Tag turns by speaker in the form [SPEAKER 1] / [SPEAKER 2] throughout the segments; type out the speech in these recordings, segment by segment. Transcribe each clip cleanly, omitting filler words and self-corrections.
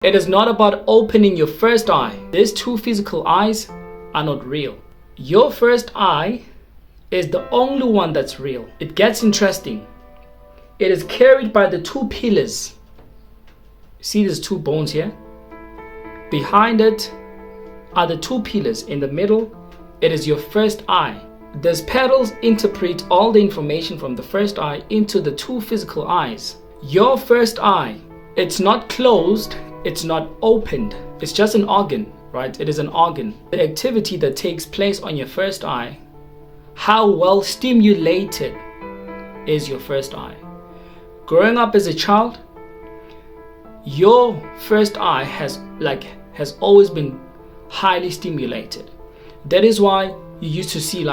[SPEAKER 1] It is not about opening your first eye. These two physical eyes are not real. Your first eye is the only one that's real. It gets interesting. It is carried by the two pillars. See these two bones here? Behind it are the two pillars. In the middle, it is your first eye. These petals interpret all the information from the first eye into the two physical eyes. Your first eye, it's not closed, it's not opened. It's just an organ, right? It is an organ. The activity that takes place on your first eye, how well stimulated is your first eye? Growing up as a child, your first eye has always been highly stimulated. That is why you used to see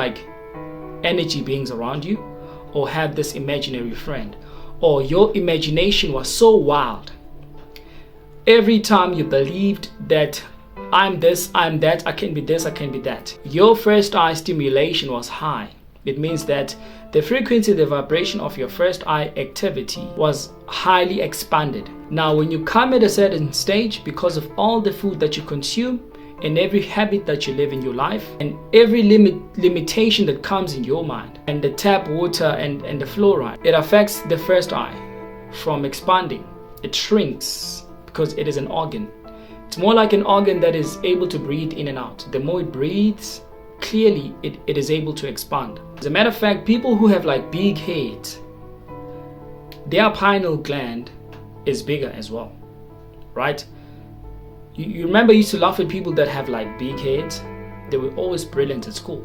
[SPEAKER 1] energy beings around you, or have this imaginary friend, or your imagination was so wild. Every time you believed that I'm this, I'm that, I can be this, I can be that, your first eye stimulation was high. It means that the frequency, the vibration of your first eye activity was highly expanded. Now, when you come at a certain stage, because of all the food that you consume and every habit that you live in your life and every limitation that comes in your mind, and the tap water and the fluoride, it affects the first eye from expanding. It shrinks because it is an organ. It's more like an organ that is able to breathe in and out. The more it breathes, clearly it is able to expand. As a matter of fact, people who have big heads, their pineal gland is bigger as well, right? You remember, you used to laugh at people that have big heads. They were always brilliant at school.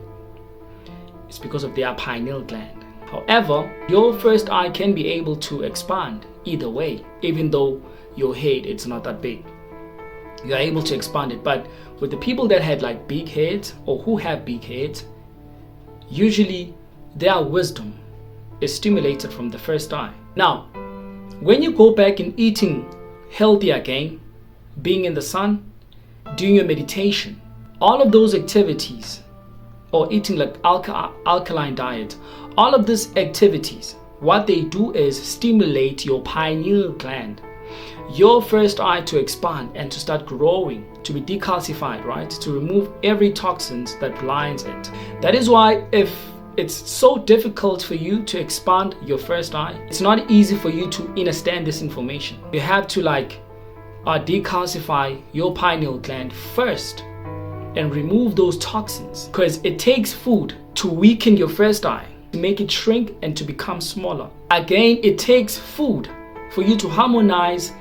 [SPEAKER 1] It's because of their pineal gland. However, your first eye can be able to expand either way, even though your head it's not that big. You are able to expand it. But with the people that had big heads, or who have big heads, usually their wisdom is stimulated from the first eye. Now, when you go back in eating healthy again, being in the sun, doing your meditation, all of those activities, or eating alkaline diet, all of these activities, what they do is stimulate your pineal gland, your first eye, to expand and to start growing, to be decalcified, right? To remove every toxins that blinds it. That is why if it's so difficult for you to expand your first eye, it's not easy for you to understand this information. You have to decalcify your pineal gland first and remove those toxins, because it takes food to weaken your first eye, to make it shrink and to become smaller. Again, it takes food for you to harmonize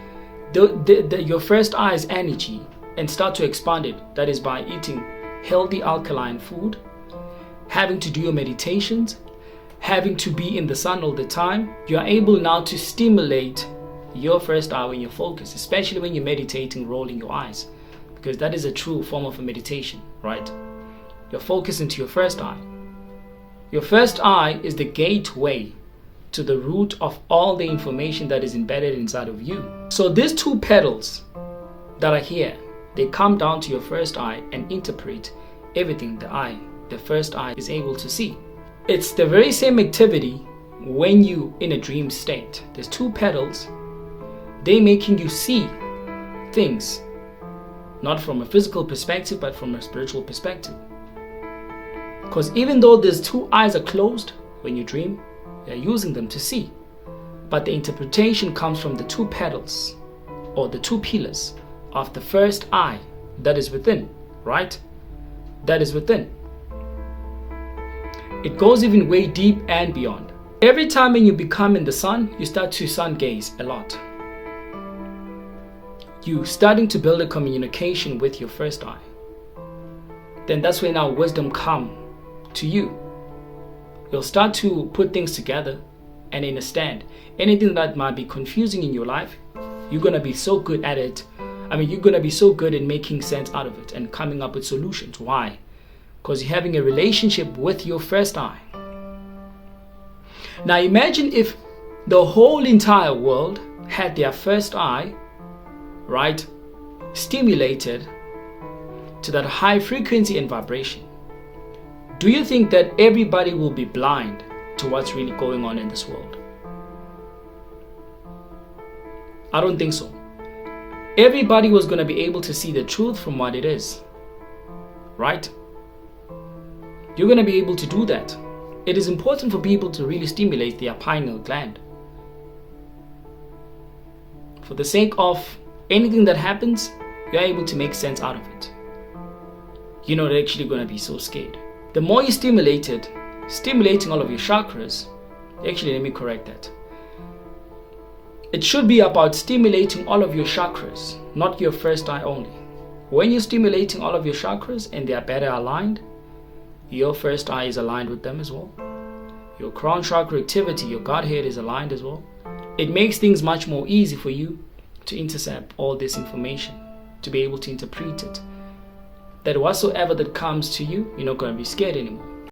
[SPEAKER 1] your first eye's energy and start to expand it. That is by eating healthy alkaline food, having to do your meditations, having to be in the sun all the time. You are able now to stimulate your first eye when you focus, especially when you're meditating, rolling your eyes, because that is a true form of a meditation, right? You're focused into your first eye. Your first eye is the gateway to the root of all the information that is embedded inside of you. So these two petals that are here, they come down to your first eye and interpret everything the first eye is able to see. It's the very same activity when you in a dream state. There's two petals, they making you see things, not from a physical perspective, but from a spiritual perspective. Because even though these two eyes are closed, when you dream, you're using them to see. But the interpretation comes from the two petals, or the two pillars of the first eye that is within, right? That is within. It goes even way deep and beyond. Every time when you become in the sun, you start to sun gaze a lot. You starting to build a communication with your first eye. Then that's when our wisdom come to you. You'll start to put things together and understand anything that might be confusing in your life. You're gonna be so good at it. You're gonna be so good in making sense out of it and coming up with solutions. Why? Because you're having a relationship with your first eye. Now imagine if the whole entire world had their first eye, right, stimulated to that high frequency and vibration. Do you think that everybody will be blind to what's really going on in this world? I don't think so. everybody was going to be able to see the truth from what it is. Right? You're going to be able to do that. It is important for people to really stimulate their pineal gland. For the sake of anything that happens, you're able to make sense out of it. You're not actually going to be so scared. The more you stimulating all of your chakras, actually, let me correct that. It should be about stimulating all of your chakras, not your first eye only. When you're stimulating all of your chakras and they are better aligned, your first eye is aligned with them as well. Your crown chakra activity, your Godhead is aligned as well. It makes things much more easy for you to intercept all this information, to be able to interpret it. That whatsoever that comes to you, you're not going to be scared anymore.